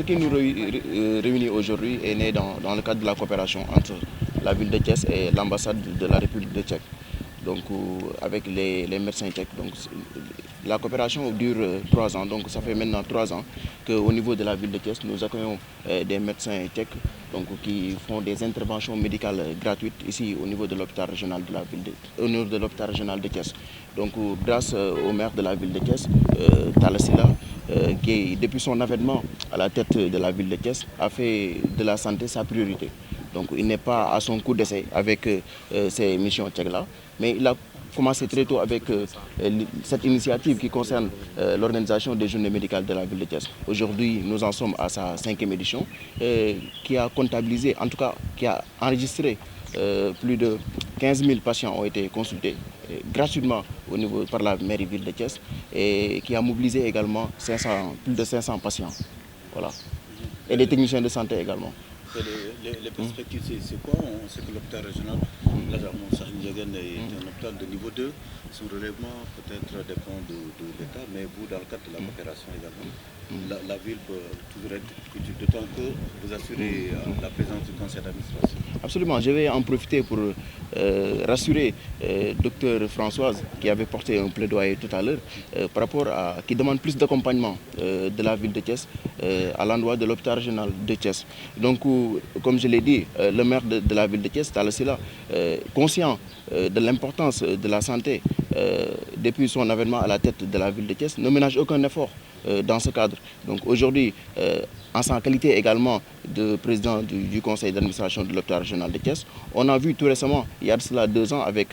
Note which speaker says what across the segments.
Speaker 1: ce qui nous réunit aujourd'hui est né dans le cadre de la coopération entre la ville de Thiès et l'ambassade de la République de Tchèque. Donc avec les médecins tchèques. Donc, la coopération dure 3 ans, donc ça fait maintenant 3 ans qu'au niveau de la ville de Thiès, nous accueillons des médecins tchèques donc, qui font des interventions médicales gratuites ici au niveau de l'hôpital régional de la ville de Thiès. Donc grâce au maire de la ville de Thiès, Talla Sylla, qui depuis son avènement à la tête de la ville de Thiès a fait de la santé sa priorité. Donc il n'est pas à son coup d'essai avec ces missions tchèques-là, mais il a commencé très tôt avec cette initiative qui concerne l'organisation des journées médicales de la ville de Thiès. Aujourd'hui, nous en sommes à sa 5e édition, qui a comptabilisé, en tout cas qui a enregistré plus de 15 000 patients ont été consultés gratuitement par la mairie ville de Thiès et qui a mobilisé également plus de 500 patients. Voilà. Et des techniciens de santé également.
Speaker 2: Les perspectives, c'est quoi? On sait que l'hôpital régional, là, est un hôpital de niveau 2. Son relèvement peut-être dépend de l'État, mais vous, dans le cadre de la coopération également, la ville peut toujours être utile, d'autant que vous assurez la présence du conseil d'administration.
Speaker 1: Absolument, je vais en profiter pour rassurer Dr Françoise qui avait porté un plaidoyer tout à l'heure par rapport à qui demande plus d'accompagnement de la ville de Thiès à l'endroit de l'hôpital régional de Thiès. Donc, comme je l'ai dit, le maire de la ville de Thiès, Talla Sylla, conscient de l'importance de la santé depuis son avènement à la tête de la ville de Thiès, ne ménage aucun effort dans ce cadre. Donc aujourd'hui, en sa qualité également de président du conseil d'administration de l'hôpital régional de Thiès, on a vu tout récemment, il y a de cela 2 ans, avec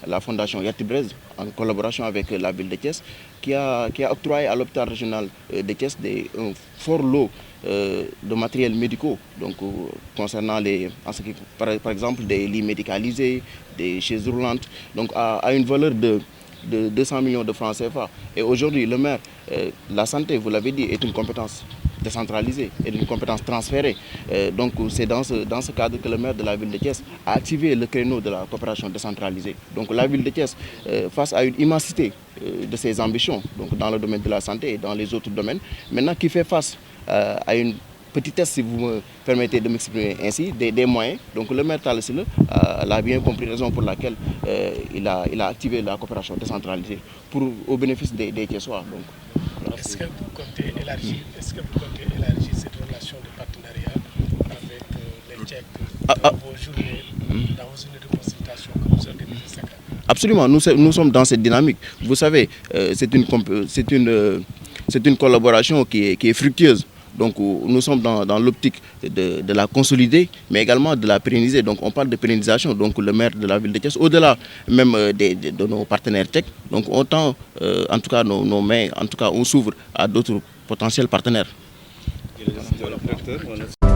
Speaker 1: la fondation Yatibreez, en collaboration avec la ville de Thiès, qui a octroyé à l'hôpital régional de Thiès un fort lot de matériels médicaux, donc concernant par exemple des lits médicalisés, des chaises roulantes, donc à une valeur de 200 millions de francs CFA. Et aujourd'hui, le maire, la santé, vous l'avez dit, est une compétence décentralisée et une compétence transférée. Donc c'est dans ce cadre que le maire de la ville de Thiès a activé le créneau de la coopération décentralisée. Donc la ville de Thiès, face à une immensité de ses ambitions, donc dans le domaine de la santé et dans les autres domaines, maintenant qui fait face à une petitesse, si vous me permettez de m'exprimer ainsi, des moyens. Donc le maire Talla Sylla l'a bien compris, raison pour laquelle il a activé la coopération décentralisée au bénéfice des Thiessois.
Speaker 3: Voilà. Est-ce que vous comptez élargir cette relation de partenariat avec les Tchèques dans vos journées de consultation que vous organisez chaque année?
Speaker 1: Absolument, nous sommes dans cette dynamique. Vous savez, c'est une collaboration qui est fructueuse. Donc nous sommes dans l'optique de la consolider, mais également de la pérenniser. Donc on parle de pérennisation. Donc le maire de la ville de Thiès, au-delà même de nos partenaires tchèques, donc on tend, en tout cas nos mains, en tout cas on s'ouvre à d'autres potentiels partenaires.
Speaker 2: Voilà.